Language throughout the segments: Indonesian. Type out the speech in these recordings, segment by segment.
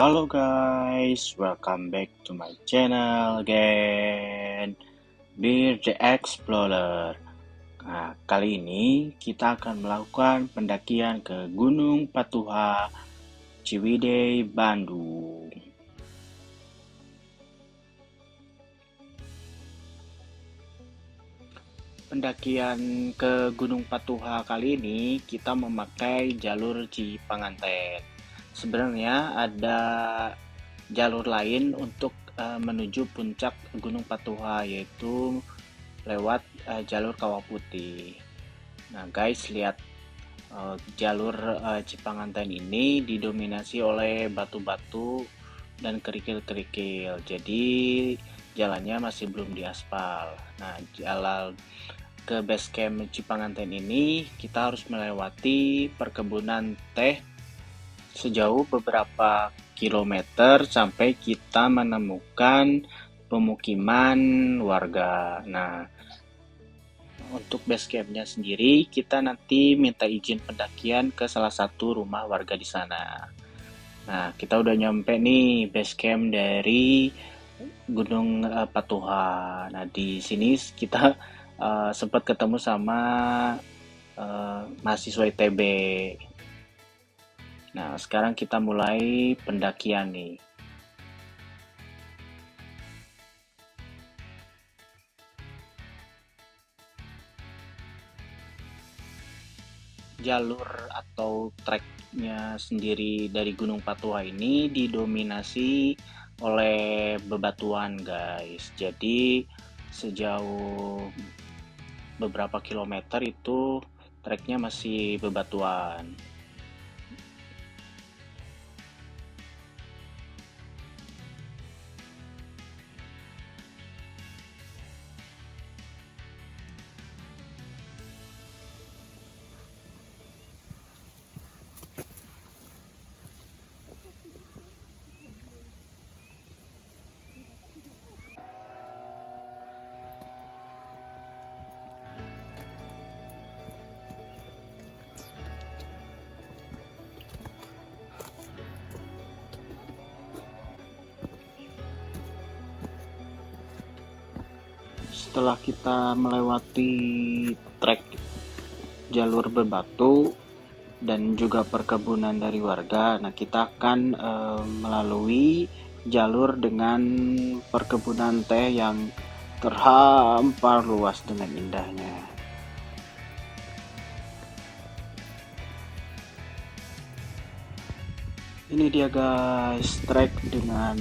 Halo guys, welcome back to my channel again, Beer the Explorer. Nah, kali ini kita akan melakukan pendakian ke Gunung Patuha, Ciwidey, Bandung. Pendakian ke Gunung Patuha kali ini kita memakai jalur Cipanganten. Sebenarnya ada jalur lain untuk menuju puncak Gunung Patuha, yaitu lewat jalur Kawah Putih. Nah guys, lihat jalur Cipanganten ini didominasi oleh batu-batu dan kerikil-kerikil. Jadi jalannya masih belum diaspal. Nah, jalan ke base camp Cipanganten ini kita harus melewati perkebunan teh sejauh beberapa kilometer sampai kita menemukan pemukiman warga. Nah, untuk base campnya sendiri kita nanti minta izin pendakian ke salah satu rumah warga di sana. Nah, kita udah nyampe nih base camp dari Gunung Patuha. Nah, di sini kita sempat ketemu sama mahasiswa ITB. Nah, sekarang kita mulai pendakian nih. Jalur atau treknya sendiri dari Gunung Patuha ini didominasi oleh bebatuan guys. Jadi sejauh beberapa kilometer itu treknya masih bebatuan. Setelah kita melewati trek jalur berbatu dan juga perkebunan dari warga, nah kita akan melalui jalur dengan perkebunan teh yang terhampar luas dengan indahnya. Ini dia guys, trek dengan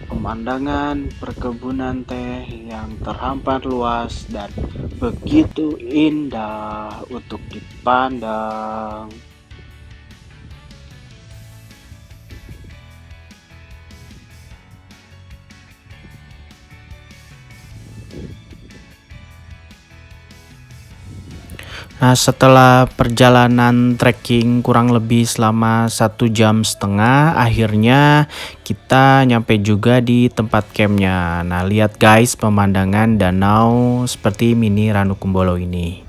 pemandangan perkebunan teh yang terhampar luas dan begitu indah untuk dipandang. Nah, setelah perjalanan trekking kurang lebih selama 1,5 jam, akhirnya kita nyampe juga di tempat campnya. Nah, lihat guys pemandangan danau seperti mini Ranukumbolo ini.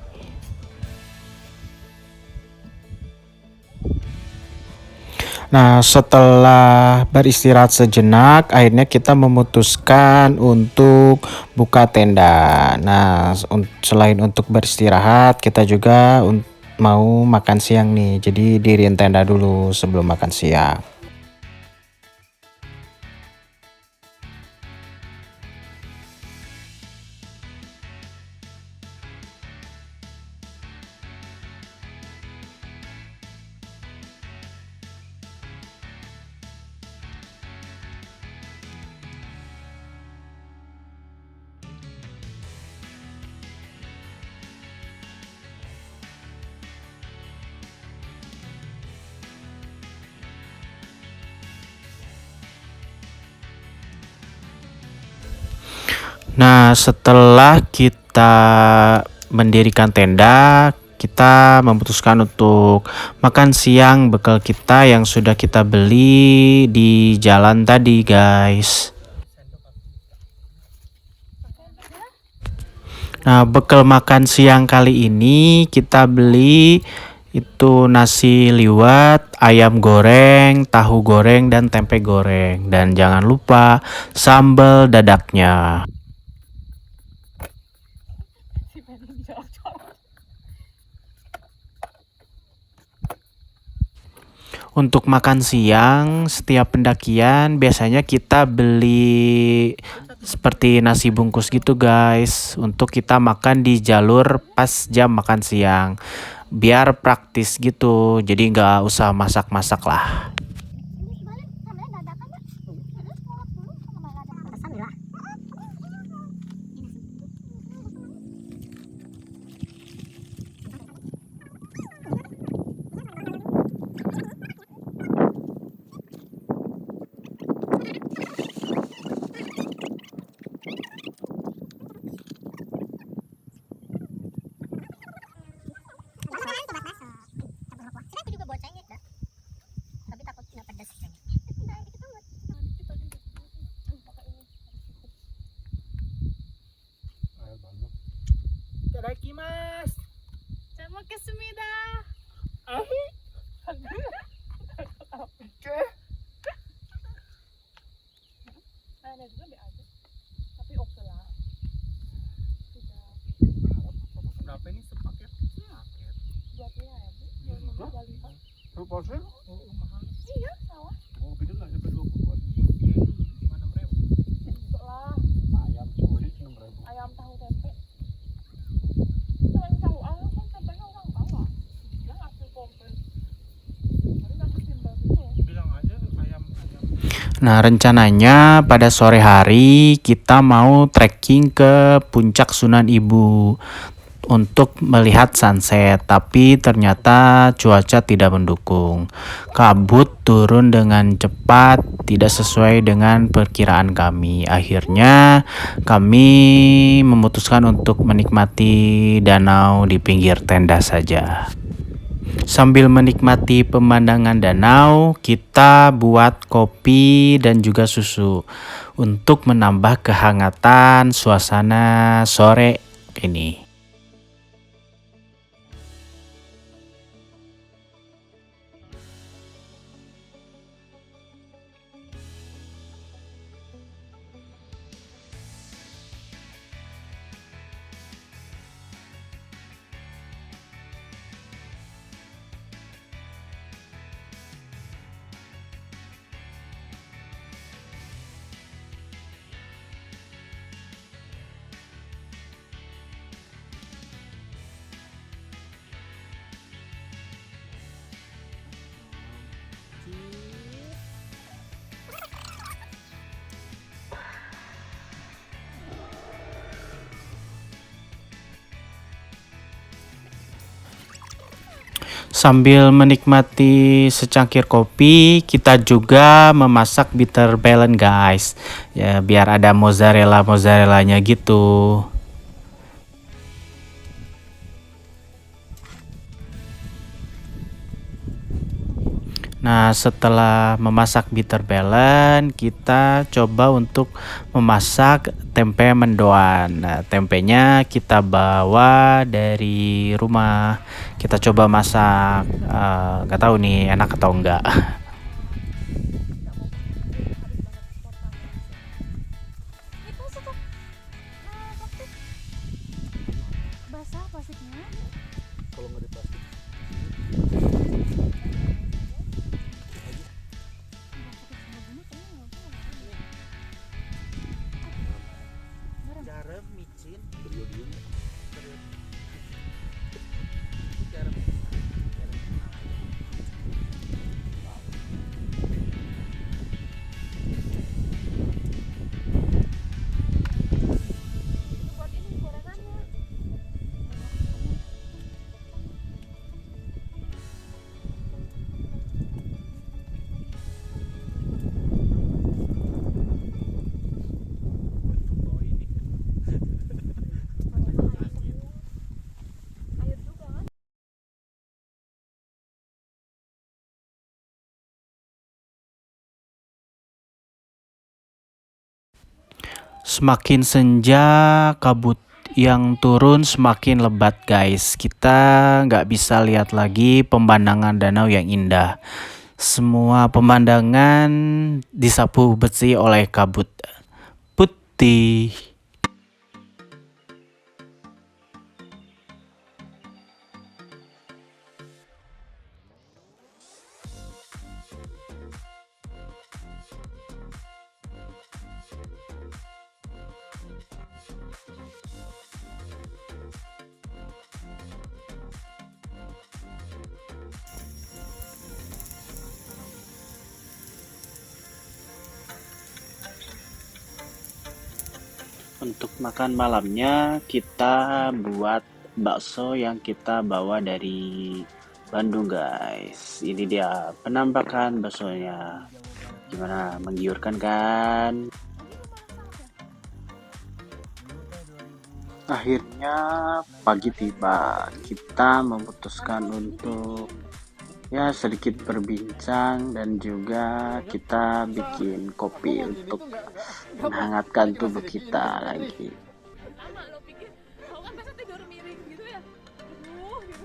Nah, setelah beristirahat sejenak, akhirnya kita memutuskan untuk buka tenda. Nah, selain untuk beristirahat, kita juga mau makan siang nih. Jadi diriin tenda dulu sebelum makan siang. Nah, setelah kita mendirikan tenda, kita memutuskan untuk makan siang bekal kita yang sudah kita beli di jalan tadi, guys. Nah, bekal makan siang kali ini kita beli Itu nasi liwet, ayam goreng, tahu goreng, dan tempe goreng. Dan jangan lupa sambal dadaknya. Untuk makan siang, setiap pendakian biasanya kita beli seperti nasi bungkus gitu guys, untuk kita makan di jalur pas jam makan siang. Biar praktis gitu, jadi nggak usah masak-masak lah. Itadakimasu. 잘 먹겠습니다. Ada juga di ada, tapi oke lah. Tidak. Berapa ini sepaket? Dua puluh ya bu. 25 Pasir? Mahal. Iya salah. Oh, beda lah sampai 20-an. Gimana bro? Enggak lah. Ayam curi 6.000. Ayam tahu tempe. Selain tahu ayam kan tempenya orang bawa. Dia ngasih komplit. Tapi ngasih timbal gitu. Bilang aja ayam. Nah, rencananya pada sore hari kita mau trekking ke Puncak Sunan Ibu untuk melihat sunset, tapi ternyata cuaca tidak mendukung. Kabut turun dengan cepat, tidak sesuai dengan perkiraan kami. Akhirnya kami memutuskan untuk menikmati danau di pinggir tenda saja. Sambil menikmati pemandangan danau, kita buat kopi dan juga susu untuk menambah kehangatan suasana sore ini. Sambil menikmati secangkir kopi, kita juga memasak bitter balance guys. Ya, biar ada mozzarella-mozzarellanya gitu. Nah, setelah memasak bitter balance, kita coba untuk memasak tempe mendoan. Nah, tempenya kita bawa dari rumah. Kita coba masak, nggak tahu nih enak atau enggak. Itu satu plastik basah plastiknya. Kalau nggak di plastik. Garam, micin, Beriodium. Buat ini gorengannya. Air juga kan? Semakin senja, kabut yang turun semakin lebat guys. Kita nggak bisa lihat lagi pemandangan danau yang indah. Semua pemandangan disapu bersih oleh kabut putih. Untuk makan malamnya kita buat bakso yang kita bawa dari Bandung guys. Ini dia penampakan baksonya. Gimana, menggiurkan kan? Akhirnya pagi tiba. Kita memutuskan untuk ya sedikit berbincang dan juga kita bikin kopi untuk menghangatkan tubuh kita lagi. Pertama lo pikir, kau kan biasa tidur miring gitu ya. Gitu.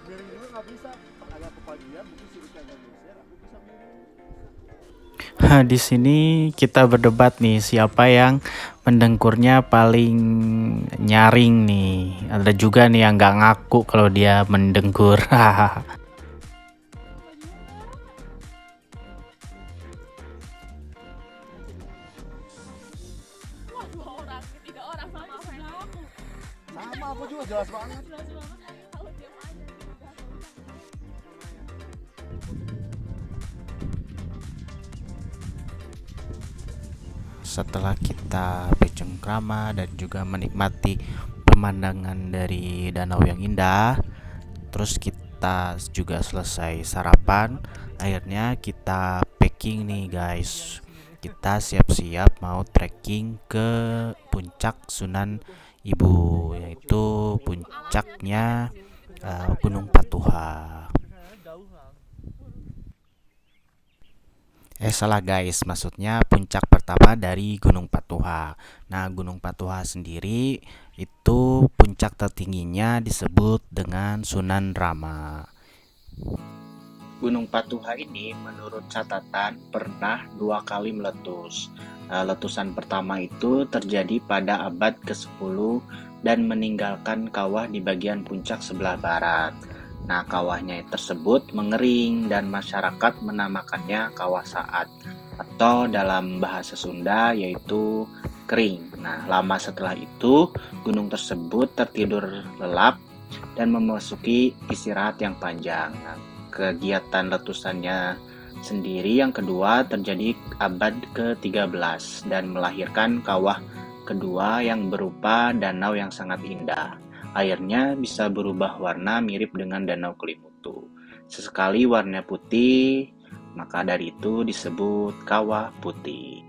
Miring dulu nggak bisa, agak kepagian mungkin sirupnya agak geser, aku bisa miring. Di sini kita berdebat nih siapa yang mendengkurnya paling nyaring nih. Ada juga nih yang nggak ngaku kalau dia mendengkur. Wah, 2 orang, 3 orang sama saya. Sama aku juga jelas banget. Jelas banget. Tahu diam aja. Setelah kita bercengkrama dan juga menikmati pemandangan dari danau yang indah, terus kita juga selesai sarapan. Akhirnya kita packing nih guys. Kita siap-siap mau trekking ke puncak Sunan Ibu, yaitu puncaknya Gunung Patuha. Salah guys, maksudnya puncak pertama dari Gunung Patuha. Nah, Gunung Patuha sendiri itu puncak tertingginya disebut dengan Sunan Rama. Gunung Patuha ini menurut catatan pernah 2 kali meletus. Letusan pertama itu terjadi pada abad ke-10 dan meninggalkan kawah di bagian puncak sebelah barat. Nah, kawahnya tersebut mengering dan masyarakat menamakannya kawah saat atau dalam bahasa Sunda yaitu kering. Nah, lama setelah itu gunung tersebut tertidur lelap dan memasuki istirahat yang panjang. Nah, kegiatan letusannya sendiri yang kedua terjadi abad ke-13 dan melahirkan kawah kedua yang berupa danau yang sangat indah. Airnya bisa berubah warna mirip dengan danau Kelimutu. Sesekali warna putih, maka dari itu disebut kawah putih.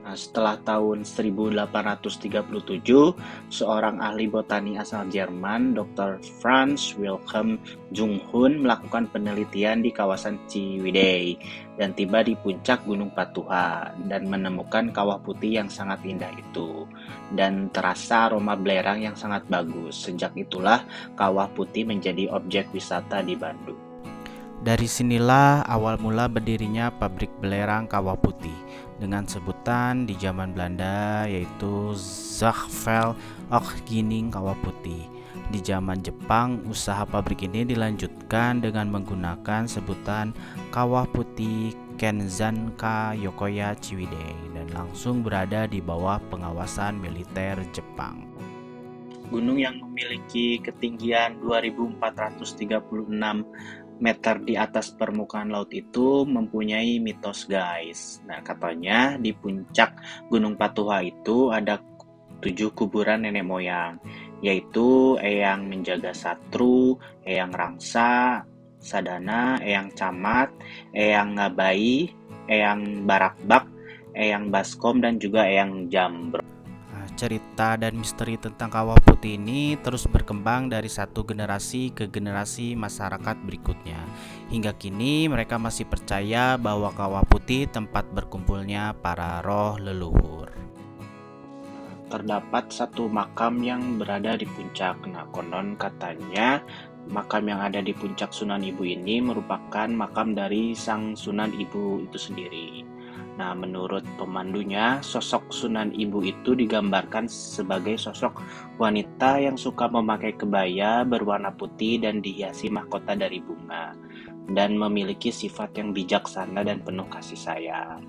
Nah, setelah tahun 1837, seorang ahli botani asal Jerman, Dr. Franz Wilhelm Junghun, melakukan penelitian di kawasan Ciwidey dan tiba di puncak Gunung Patuha dan menemukan kawah putih yang sangat indah itu dan terasa aroma belerang yang sangat bagus. Sejak itulah kawah putih menjadi objek wisata di Bandung. Dari sinilah awal mula berdirinya pabrik belerang kawah putih dengan sebutan di zaman Belanda yaitu Zachvel Ochgining kawah putih. Di zaman Jepang, usaha pabrik ini dilanjutkan dengan menggunakan sebutan kawah putih Kenzanka Yokoya Ciwidey dan langsung berada di bawah pengawasan militer Jepang. Gunung yang memiliki ketinggian 2436 meter di atas permukaan laut itu mempunyai mitos guys. Nah, katanya di puncak Gunung Patuha itu ada 7 kuburan nenek moyang, yaitu Eyang Menjaga Satru, Eyang Rangsa, Sadana, Eyang Camat, Eyang Ngabai, Eyang Barakbak, Eyang Baskom, dan juga Eyang Jambro. Cerita dan misteri tentang kawah putih ini terus berkembang dari satu generasi ke generasi masyarakat berikutnya. Hingga kini mereka masih percaya bahwa kawah putih tempat berkumpulnya para roh leluhur. terdapat satu makam yang berada di puncak. Nah, konon katanya makam yang ada di puncak Sunan Ibu ini merupakan makam dari sang Sunan Ibu itu sendiri. Nah, menurut pemandunya, sosok Sunan Ibu itu digambarkan sebagai sosok wanita yang suka memakai kebaya berwarna putih dan dihiasi mahkota dari bunga, dan memiliki sifat yang bijaksana dan penuh kasih sayang.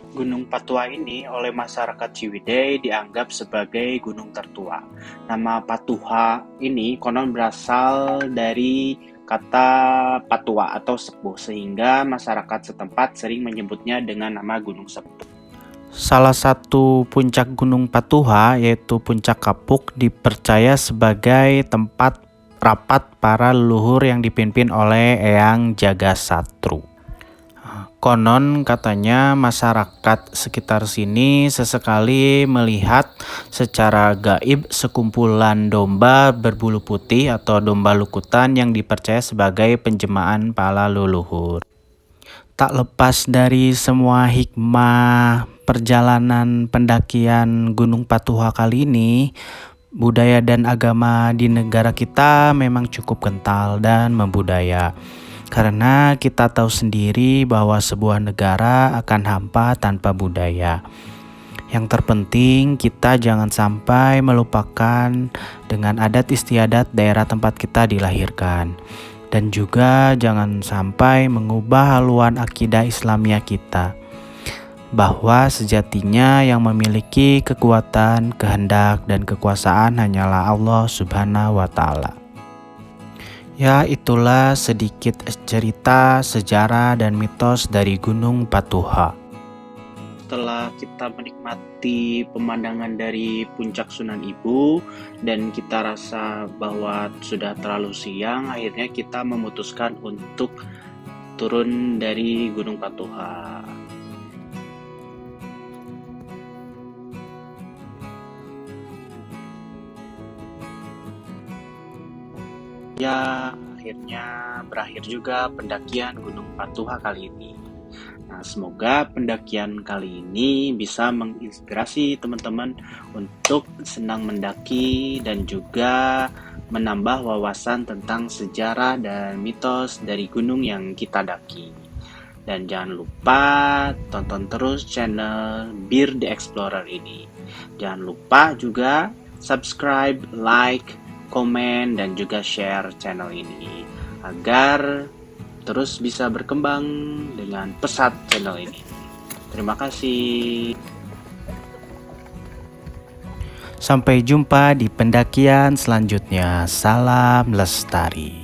Gunung Patuha ini oleh masyarakat Ciwidey dianggap sebagai gunung tertua. Nama Patuha ini konon berasal dari kata patua atau sepuh, sehingga masyarakat setempat sering menyebutnya dengan nama Gunung Sepuh. Salah satu puncak Gunung Patuha, yaitu Puncak Kapuk, dipercaya sebagai tempat rapat para leluhur yang dipimpin oleh Eyang Jagasatru. Konon katanya masyarakat sekitar sini sesekali melihat secara gaib sekumpulan domba berbulu putih atau domba lukutan yang dipercaya sebagai penjemaan para leluhur. Tak lepas dari semua hikmah perjalanan pendakian Gunung Patuha kali ini, budaya dan agama di negara kita memang cukup kental dan membudaya. Karena kita tahu sendiri bahwa sebuah negara akan hampa tanpa budaya. Yang terpenting kita jangan sampai melupakan dengan adat istiadat daerah tempat kita dilahirkan. Dan juga jangan sampai mengubah haluan akidah Islamiyah kita. Bahwa sejatinya yang memiliki kekuatan, kehendak, dan kekuasaan hanyalah Allah Subhanahu wa Ta'ala. Ya, itulah sedikit cerita, sejarah, dan mitos dari Gunung Patuha. Setelah kita menikmati pemandangan dari puncak Sunan Ibu dan kita rasa bahwa sudah terlalu siang, akhirnya kita memutuskan untuk turun dari Gunung Patuha. Ya, akhirnya berakhir juga pendakian Gunung Patuha kali ini. Nah, semoga pendakian kali ini bisa menginspirasi teman-teman untuk senang mendaki dan juga menambah wawasan tentang sejarah dan mitos dari gunung yang kita daki. Dan jangan lupa tonton terus channel Beer the Explorer ini. Jangan lupa juga subscribe, like, komen, dan juga share channel ini agar terus bisa berkembang dengan pesat channel ini. Terima kasih. Sampai jumpa di pendakian selanjutnya. Salam lestari.